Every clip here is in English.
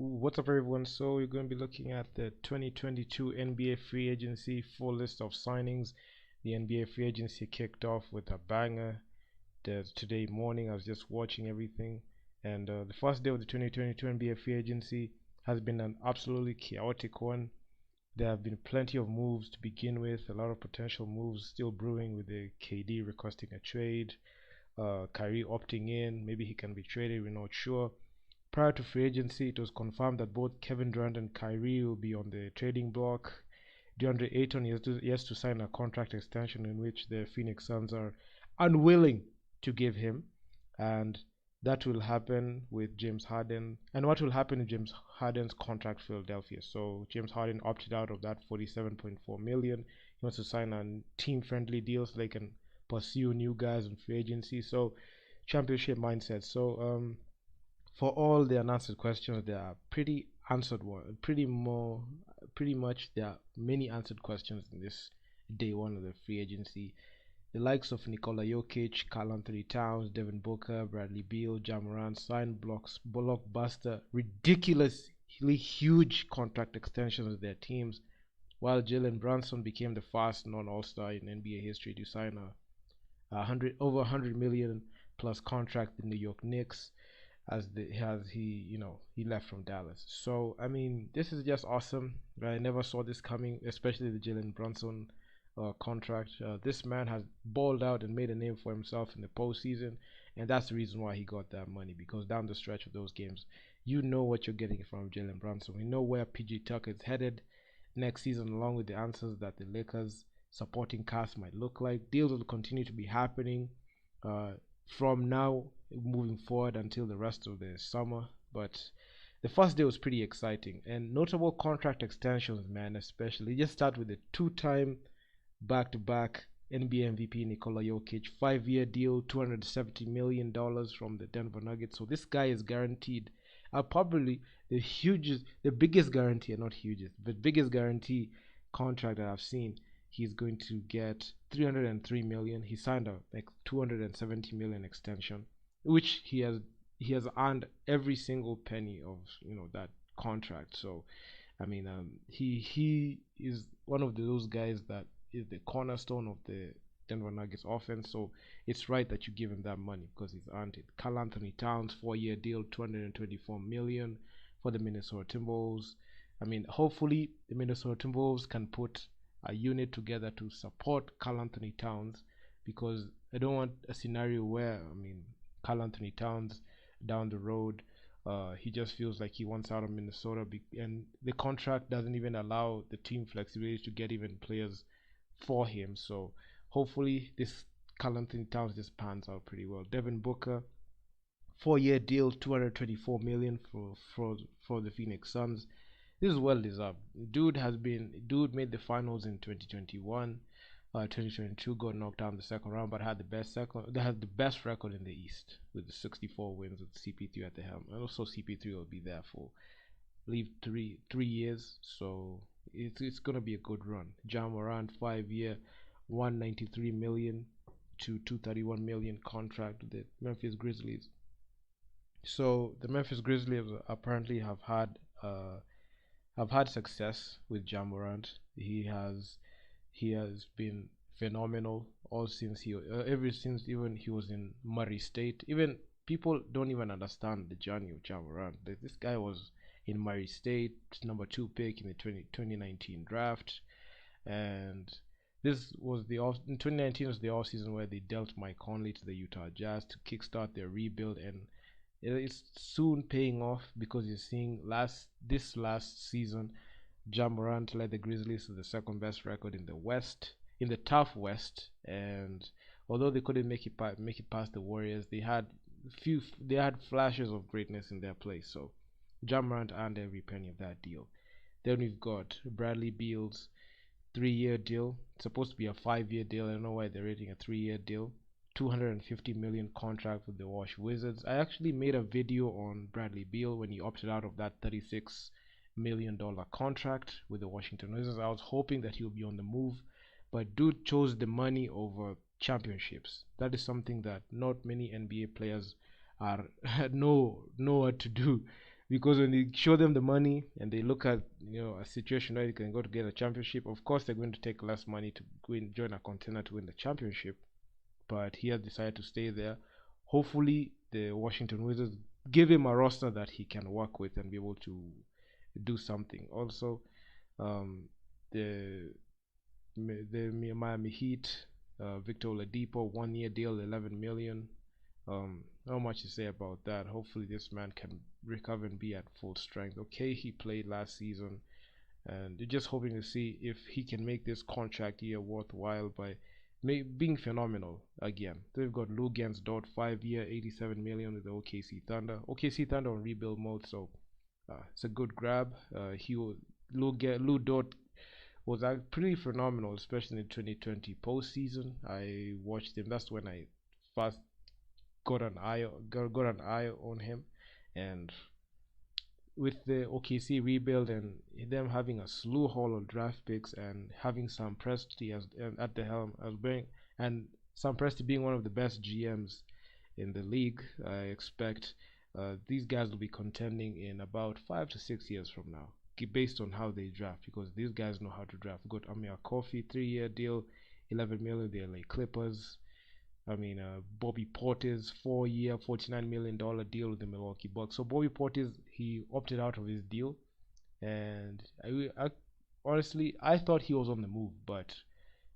What's up, everyone? So we're going to be looking at the 2022 NBA free agency full list of signings. The NBA free agency kicked off with a banger. Today morning, I was just watching everything, and the first day of the 2022 NBA free agency has been an absolutely chaotic one. There have been plenty of moves to begin with, a lot of potential moves still brewing with the KD requesting a trade, Kyrie opting in, maybe he can be traded, we're not sure. Prior to free agency, it was confirmed that both Kevin Durant and Kyrie will be on the trading block. DeAndre Ayton has to sign a contract extension in which the Phoenix Suns are unwilling to give him, and that will happen with James Harden. And what will happen with James Harden's contract Philadelphia? So James Harden opted out of that 47.4 million. He wants to sign a team-friendly deal so they can pursue new guys in free agency. So championship mindset. So for all the unanswered questions, there are pretty much there are many answered questions in this day one of the free agency. The likes of Nikola Jokic, Karl Anthony Towns, Devin Booker, Bradley Beal, Ja Morant signed blockbuster, ridiculously huge contract extensions with their teams, while Jalen Brunson became the first non-All-Star in NBA history to sign over 100 million plus contract with the New York Knicks as he left from Dallas. So I mean, this is just awesome. I never saw this coming, especially the Jalen Brunson contract. This man has balled out and made a name for himself in the postseason, and that's the reason why he got that money. Because down the stretch of those games, you know what you're getting from Jalen Brunson. We know where PG Tucker is headed next season, along with the answers that the Lakers supporting cast might look like. Deals will continue to be happening. From now moving forward until the rest of the summer. But the first day was pretty exciting and notable contract extensions, man. Especially just start with the two-time back-to-back NBA MVP Nikola Jokic, 5-year deal, $270 million from the Denver Nuggets. So this guy is guaranteed. Probably the biggest guarantee, not hugest, but biggest guarantee contract that I've seen. He's going to get 303 million. He signed a like 270 million extension, which he has earned every single penny of that contract. So I mean, he is one of those guys that is the cornerstone of the Denver Nuggets offense. So it's right that you give him that money because he's earned it. Karl Anthony Towns, 4-year deal, 224 million for the Minnesota Timberwolves. I mean, hopefully the Minnesota Timberwolves can put a unit together to support Karl Anthony Towns, because I don't want a scenario where Karl Anthony Towns down the road he just feels like he wants out of Minnesota, and the contract doesn't even allow the team flexibility to get even players for him. So hopefully this Karl Anthony Towns just pans out pretty well. Devin Booker, 4-year deal, 224 million for the Phoenix Suns. This is well deserved. Dude made the finals in 2021. 2022 got knocked out in the second round, but they had the best record in the East with the 64 wins with CP3 at the helm. And also CP3 will be there for leave 3 years, so it's gonna be a good run. Ja Morant, 5-year, 193 million to 231 million contract with the Memphis Grizzlies. So the Memphis Grizzlies apparently have had success with Ja Morant. He has been phenomenal all since ever since even he was in Murray State. Even people don't even understand the journey of Ja Morant. This guy was in Murray State, number 2 pick in the 2019 draft, and this was in 2019 was the off season where they dealt Mike Conley to the Utah Jazz to kickstart their rebuild, and it's soon paying off because you're seeing this last season Ja Morant led the Grizzlies to the second best record in the West, in the tough West, and although they couldn't make it past the Warriors, they had flashes of greatness in their play. So Ja Morant earned every penny of that deal. Then we've got Bradley Beal's 3-year deal. It's supposed to be a 5-year deal. I don't know why they're rating a 3-year deal. 250 million contract with the Wash Wizards. I actually made a video on Bradley Beal when he opted out of that $36 million contract with the Washington Wizards. I was hoping that he would be on the move, but dude chose the money over championships. That is something that not many NBA players are know what to do. because when they show them the money and they look at a situation where they can go to get a championship, of course they're going to take less money to go and join a contender to win the championship. But he has decided to stay there. Hopefully, the Washington Wizards give him a roster that he can work with and be able to do something. Also, um, the Miami Heat, Victor Oladipo, 1 year deal, 11 million. Not much to say about that. Hopefully, this man can recover and be at full strength. Okay, he played last season, and they're just hoping to see if he can make this contract year worthwhile by being phenomenal again. They've got Lou Dort, 5 year, 87 million with the OKC Thunder. OKC Thunder on rebuild mode, so it's a good grab. Lou Dort was pretty phenomenal, especially in the 2020 postseason. I watched him. That's when I first got an eye on him, and with the OKC rebuild and them having a slew haul of draft picks and having Sam Presti as at the helm as being and Sam Presti being one of the best GMs in the league, I expect these guys will be contending in about 5 to 6 years from now, based on how they draft, because these guys know how to draft. We've got Amir Coffey, 3 year deal, 11 million. The LA Clippers. Bobby Portis, 4 year, $49 million deal with the Milwaukee Bucks. So Bobby Portis, he opted out of his deal, and I honestly I thought he was on the move, but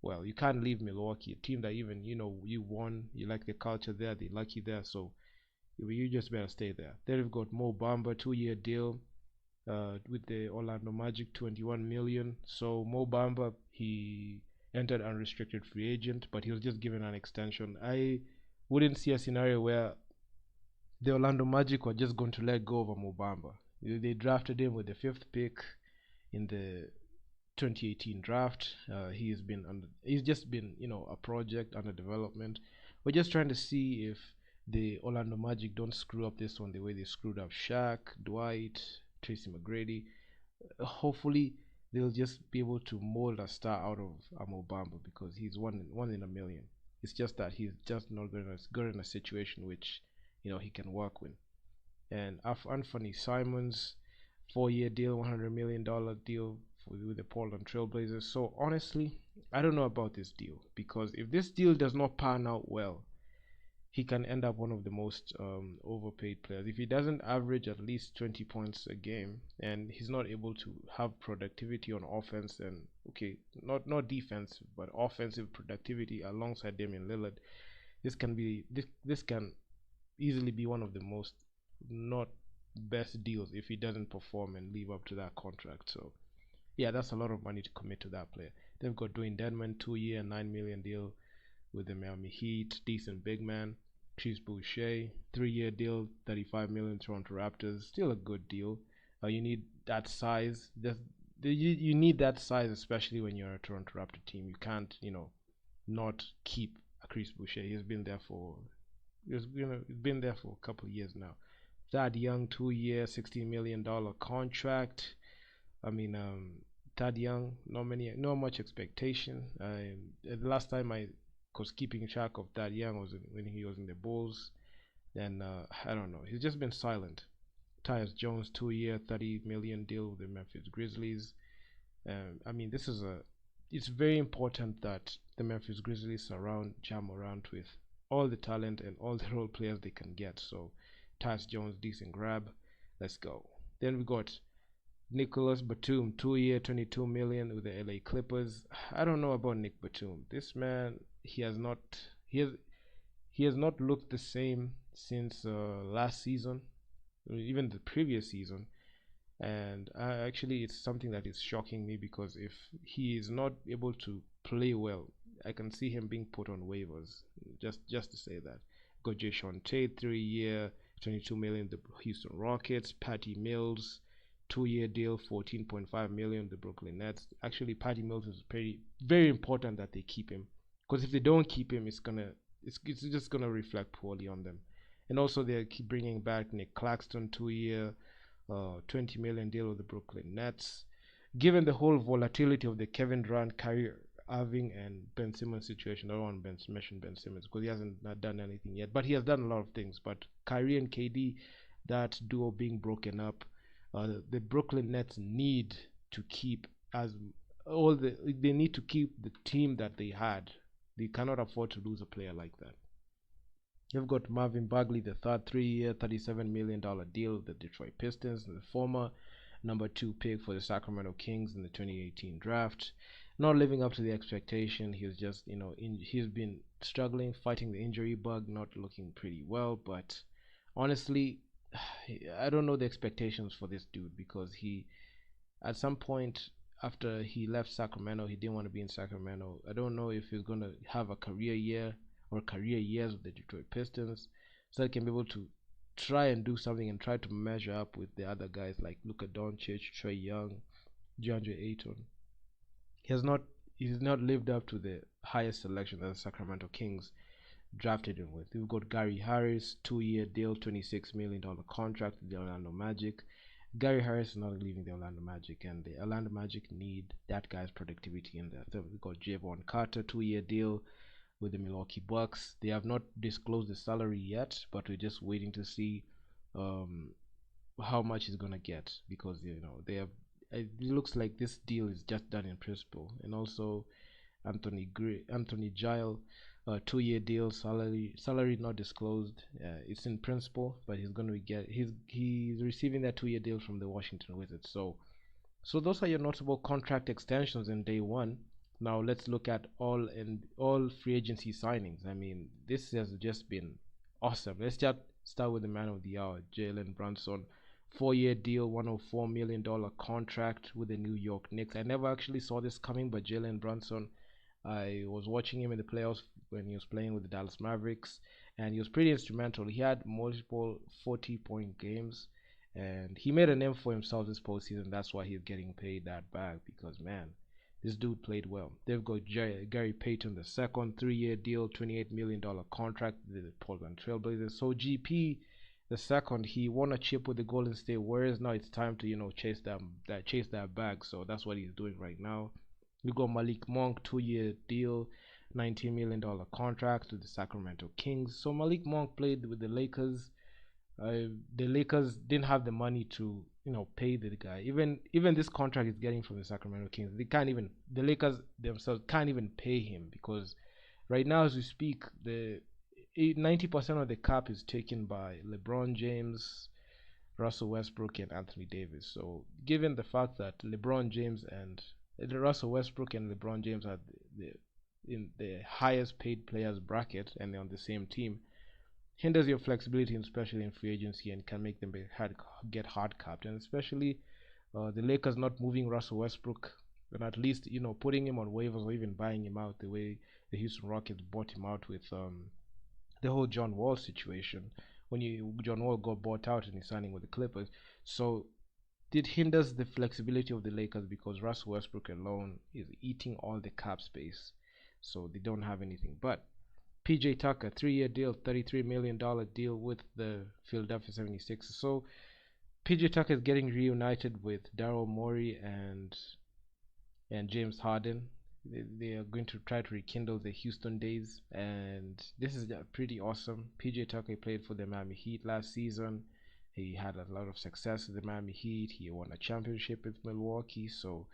well, you can't leave Milwaukee, a team that even you won, you like the culture there, they like you there, so you just better stay there. Then we've got Mo Bamba, 2 year deal with the Orlando Magic, 21 million. So Mo Bamba, he entered unrestricted free agent, but he was just given an extension. I wouldn't see a scenario where the Orlando Magic were just going to let go of a Mo Bamba. They drafted him with the fifth pick in the 2018 draft. He's just been a project under development. We're just trying to see if the Orlando Magic don't screw up this one the way they screwed up Shaq, Dwight, Tracy McGrady. Hopefully they'll just be able to mold a star out of Mo Bamba, because he's one in a million. It's just that he's just not good in a situation which he can work with. And Anthony Simons, 4 year deal, $100 million deal with the Portland Trailblazers. So honestly, I don't know about this deal, because if this deal does not pan out well, he can end up one of the most overpaid players. If he doesn't average at least 20 points a game and he's not able to have productivity on offense, and not defense but offensive productivity alongside Damian Lillard, this can easily be one of the most not best deals if he doesn't perform and live up to that contract. So yeah, that's a lot of money to commit to that player. They've got Dwayne Dedman, 2 year, $9 million deal with the Miami Heat, decent big man. Chris Boucher, 3 year deal, 35 million, Toronto Raptors, still a good deal. You need that size. You need that size, especially when you're a Toronto Raptor team. You can't, not keep a Chris Boucher. He's been there for a couple of years now. Thad Young, 2 year, $16 million contract. Thad Young, not much expectation. The last time I was keeping track of Thad Young was when he was in the Bulls, and I don't know. He's just been silent. Tyus Jones, 2 year, $30 million deal with the Memphis Grizzlies. It's very important that the Memphis Grizzlies surround Ja Morant with all the talent and all the role players they can get. So Tyus Jones, decent grab. Let's go. Then we got Nicholas Batum, 2 year, $22 million with the LA Clippers. I don't know about Nick Batum. This man, he has not looked the same since last season, even the previous season. And actually, it's something that is shocking me, because if he is not able to play well, I can see him being put on waivers. Just to say that. Got Jason Tate, 3 year, $22 million, the Houston Rockets. Patty Mills, 2 year deal, $14.5 million, the Brooklyn Nets. Actually, Patty Mills is very important that they keep him, because if they don't keep him, it's just gonna reflect poorly on them. And also they keep bringing back Nick Claxton, 2 year, $20 million deal with the Brooklyn Nets. Given the whole volatility of the Kevin Durant, Kyrie Irving, and Ben Simmons situation, I don't want to mention Ben Simmons because he hasn't done anything yet, but he has done a lot of things. But Kyrie and KD, that duo being broken up, the Brooklyn Nets need to keep as all they need to keep the team that they had. They cannot afford to lose a player like that. You've got Marvin Bagley, the third 3 year, $37 million deal with the Detroit Pistons, the former number 2 pick for the Sacramento Kings in the 2018 draft. Not living up to the expectation. He's just, he's been struggling, fighting the injury bug, not looking pretty well. But honestly, I don't know the expectations for this dude because at some point after he left Sacramento, he didn't want to be in Sacramento. I don't know if he's going to have a career year or career years with the Detroit Pistons, so he can be able to try and do something and try to measure up with the other guys like Luka Doncic, Trae Young, DeAndre Ayton. He has not he's not lived up to the highest selection that the Sacramento Kings drafted him with. We've got Gary Harris, 2 year deal, $26 million contract with the Orlando Magic. Gary Harris is not leaving the Orlando Magic, and the Orlando Magic need that guy's productivity in there. So we've got Javon Carter, 2 year deal with the Milwaukee Bucks. They have not disclosed the salary yet, but we're just waiting to see um, how much he's gonna get because they have. It looks like this deal is just done in principle, and also Anthony Gile, 2 year deal, salary not disclosed. It's in principle, but he's going to get he's receiving that 2 year deal from the Washington Wizards. So those are your notable contract extensions in day one. Now let's look at all free agency signings. I mean, this has just been awesome. Let's just start with the man of the hour, Jalen Brunson. 4 year deal, $104 million contract with the New York Knicks. I never actually saw this coming, but Jalen Brunson, I was watching him in the playoffs when he was playing with the Dallas Mavericks, and he was pretty instrumental. He had multiple 40-point games, and he made a name for himself this postseason. That's why he's getting paid that bag because, man, this dude played well. They've got Gary Payton the second, 3 year deal, $28 million contract with the Portland Trailblazers. So GP the second, he won a chip with the Golden State Warriors. Now it's time to chase that bag. So that's what he's doing right now. We got Malik Monk, 2 year deal, $19 million contract with the Sacramento Kings. So Malik Monk played with the Lakers. The Lakers didn't have the money to pay the guy. Even this contract he's getting from the Sacramento Kings, the Lakers themselves can't even pay him because right now as we speak, the 90% of the cap is taken by LeBron James, Russell Westbrook, and Anthony Davis. So, given the fact that Russell Westbrook and LeBron James are in the highest paid players bracket and they're on the same team, hinders your flexibility, especially in free agency, and can make them get hard capped. And especially the Lakers not moving Russell Westbrook and at least putting him on waivers or even buying him out the way the Houston Rockets bought him out with the whole John Wall situation when John Wall got bought out and he's signing with the Clippers. So it hinders the flexibility of the Lakers because Russell Westbrook alone is eating all the cap space. So they don't have anything. But PJ Tucker, 3 year deal, $33 million deal with the Philadelphia 76ers. So PJ Tucker is getting reunited with Daryl Morey and James Harden. They are going to try to rekindle the Houston days, and this is pretty awesome. PJ Tucker played for the Miami Heat last season. He had a lot of success with the Miami Heat. He won a championship with Milwaukee. So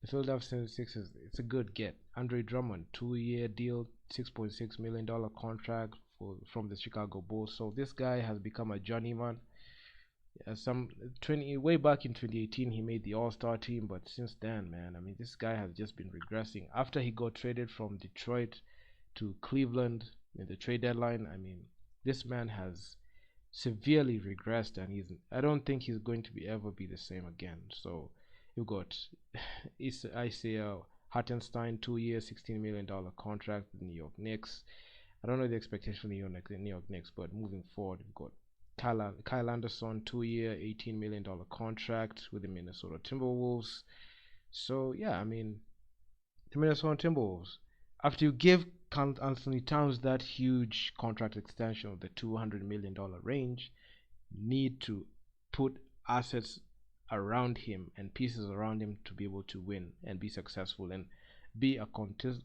the Philadelphia 76ers, it's a good get. Andre Drummond, 2 year deal, $6.6 million contract from the Chicago Bulls. So this guy has become a journeyman. Way back in 2018 he made the All-Star team, but since then, man, I mean, this guy has just been regressing after he got traded from Detroit to Cleveland in the trade deadline. I mean, this man has severely regressed, and I don't think he's going to ever be the same again. So you got Isaiah Hartenstein, 2 years, $16 million contract with the New York Knicks. I don't know the expectation for the New York Knicks, but moving forward, we've got Kyle Anderson, 2 year, $18 million contract with the Minnesota Timberwolves. So yeah, I mean, the Minnesota Timberwolves, after you give Anthony Towns that huge contract extension of the $200 million range, need to put assets around him and pieces around him to be able to win and be successful and be a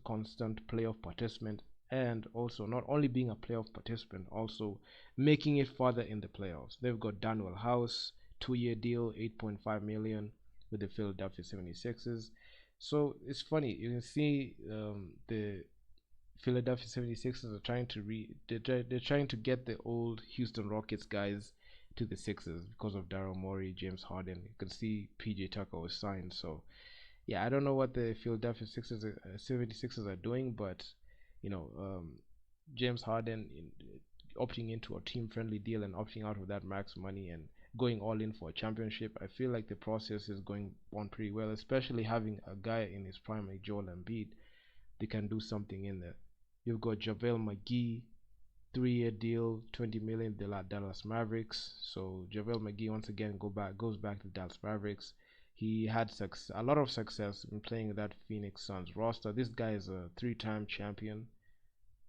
constant playoff participant and also not only being a playoff participant, also making it further in the playoffs. They've got Daniel House, 2 year deal, 8.5 million with the Philadelphia 76ers. So it's funny, you can see the Philadelphia 76ers are trying to they're trying to get the old Houston Rockets guys to the Sixers because of Daryl Morey, James Harden. You can see PJ Tucker was signed. So yeah, I don't know what the Philadelphia 76ers are doing, but you know, James Harden opting into a team friendly deal and opting out of that max money and going all in for a championship. I feel like the process is going on pretty well, especially having a guy in his prime like Joel Embiid. They can do something in there. You've got JaVale McGee, 3 year deal, 20 million, the Dallas Mavericks. So JaVale McGee once again goes back to Dallas Mavericks. He had a lot of success in playing that Phoenix Suns roster. This guy is a 3 time champion.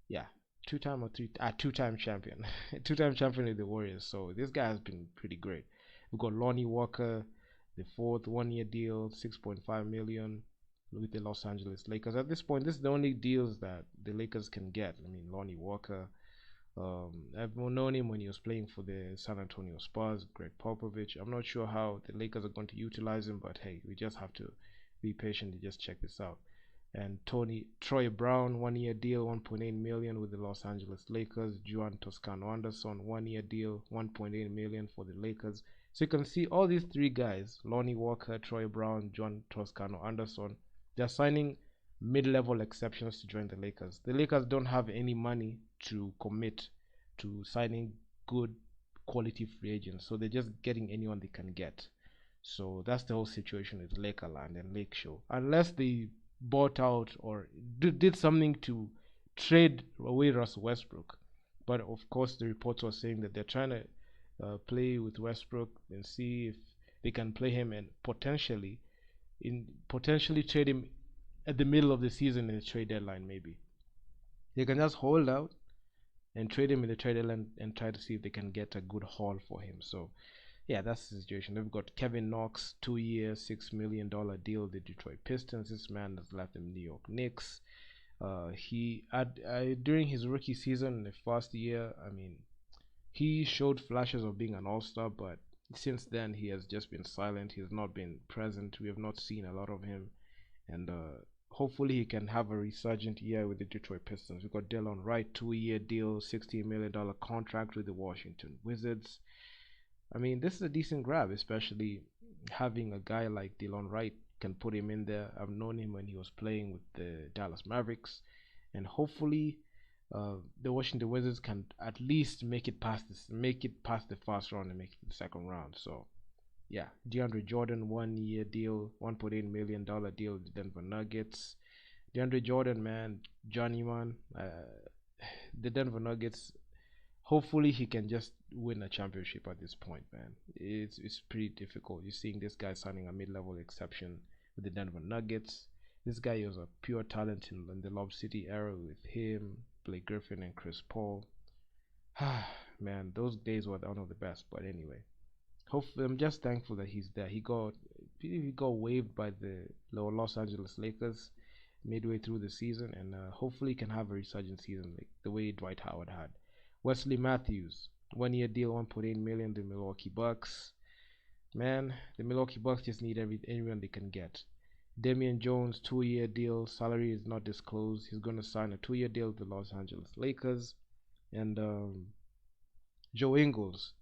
Yeah, two-time champion, two-time champion of the Warriors. So this guy has been pretty great. We've got Lonnie Walker, the fourth 1 year deal, 6.5 million with the Los Angeles Lakers. At this point, this is the only deals that the Lakers can get. I mean, Lonnie Walker. I've known him when he was playing for the San Antonio Spurs, Greg Popovich. I'm not sure how the Lakers are going to utilize him, but hey, we just have to be patient and just check this out. And Troy Brown, 1 year deal, 1.8 million with the Los Angeles Lakers. Juan Toscano Anderson, 1 year deal, 1.8 million for the Lakers. So you can see all these three guys, Lonnie Walker, Troy Brown, Juan Toscano Anderson, they're signing mid-level exceptions to join the Lakers. The Lakers don't have any money to commit to signing good quality free agents, so they're just getting anyone they can get. So that's the whole situation with Lakerland and Lake Show. Unless they bought out or did something to trade away Russell Westbrook. But of course, the reports were saying that they're trying to play with Westbrook and see if they can play him and potentially trade him at the middle of the season in the trade deadline. Maybe they can just hold out and trade him in the trade deadline and try to see if they can get a good haul for him. So yeah, that's the situation. They've got Kevin Knox, 2 year, $6 million deal with the Detroit Pistons. This man has left the New York Knicks. He during his rookie season in the first year, I mean, he showed flashes of being an all-star, but since then he has just been silent. He's not been present. We have not seen a lot of him, and hopefully he can have a resurgent year with the Detroit Pistons. We've got Delon Wright, 2 year deal, $16 million contract with the Washington Wizards. I mean, this is a decent grab, especially having a guy like Delon Wright can put him in there. I've known him when he was playing with the Dallas Mavericks, and hopefully, the Washington Wizards can at least make it past the first round and make it to the second round. So, yeah, DeAndre Jordan, 1 year deal, $1.8 million deal with the Denver Nuggets. DeAndre Jordan, man, Johnny man, the Denver Nuggets. Hopefully he can just win a championship at this point, man. It's pretty difficult. You're seeing this guy signing a mid-level exception with the Denver Nuggets. This guy was a pure talent in the Lob City era with him, Blake Griffin, and Chris Paul. Man, those days were one of the best. But anyway, hopefully, I'm just thankful that he's there. He got waived by the Los Angeles Lakers midway through the season, and hopefully he can have a resurgent season like the way Dwight Howard had. Wesley Matthews, 1 year deal, 1.8 million. The Milwaukee Bucks. Man, the Milwaukee Bucks just need anyone they can get. Damian Jones, 2 year deal. Salary is not disclosed. He's going to sign a 2 year deal with the Los Angeles Lakers. And Joe Ingles,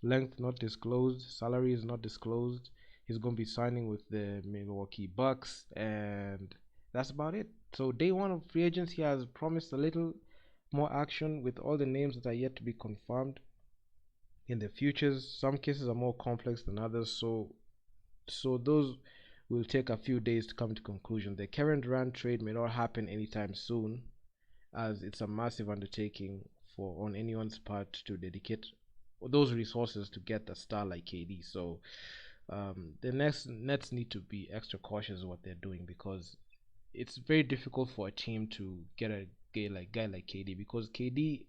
length not disclosed. Salary is not disclosed. He's going to be signing with the Milwaukee Bucks. And that's about it. So day one of free agency has promised a little more action with all the names that are yet to be confirmed in the futures. Some cases are more complex than others, so those will take a few days to come to conclusion. The Kevin Durant trade may not happen anytime soon, as it's a massive undertaking on anyone's part to dedicate those resources to get a star like KD. So the Nets need to be extra cautious what they're doing, because it's very difficult for a team to get a guy like KD, because KD,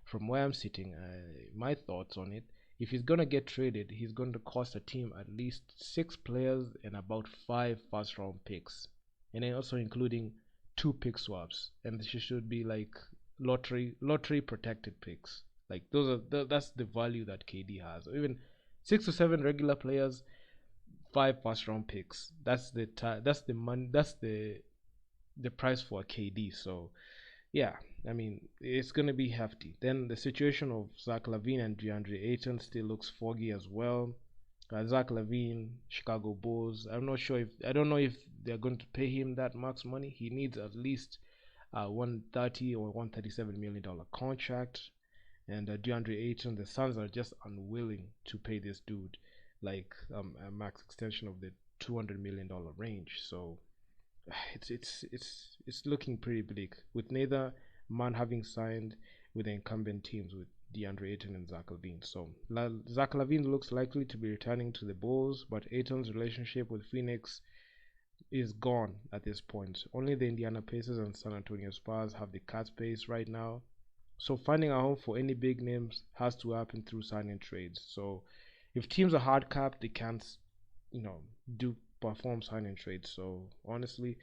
from where I'm sitting, my thoughts on it, if he's gonna get traded, he's going to cost a team at least 6 players and about 5 first round picks, and then also including 2 pick swaps, and this should be like lottery protected picks. Like those are that's the value that KD has. Even 6 to 7 regular players, 5 first round picks. That's the money. That's the price for a KD. So yeah, I mean it's gonna be hefty. Then the situation of Zach LaVine and DeAndre Ayton still looks foggy as well. Zach LaVine, Chicago Bulls. I don't know if they're going to pay him that max money. He needs at least 130 or 137 million dollar contract. And DeAndre Ayton, the Suns are just unwilling to pay this dude like a max extension of the $200 million range. So it's looking pretty bleak with neither man having signed with the incumbent teams with DeAndre Ayton and Zach LaVine. So Zach LaVine looks likely to be returning to the Bulls, but Ayton's relationship with Phoenix is gone at this point. Only the Indiana Pacers and San Antonio Spurs have the cap space right now. So finding a home for any big names has to happen through signing trades. So if teams are hard capped, they can't, you know, do perform signing trades. So honestly,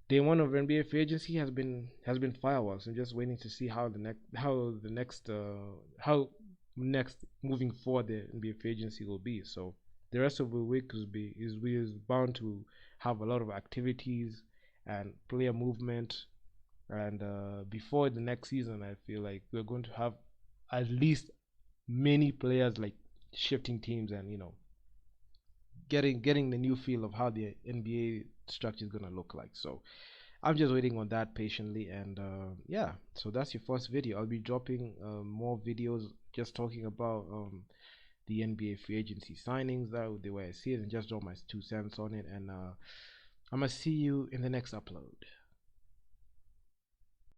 day one of NBA free agency has been fireworks. I'm just waiting to see how next moving forward the NBA free agency will be. So the rest of the week is bound to have a lot of activities and player movement. And before the next season, I feel like we're going to have at least many players like shifting teams and getting the new feel of how the NBA structure is gonna look like. So I'm just waiting on that patiently, and yeah. So that's your first video. I'll be dropping more videos just talking about the NBA free agency signings, that the way I see it, and just drop my 2 cents on it. And I'm gonna see you in the next upload.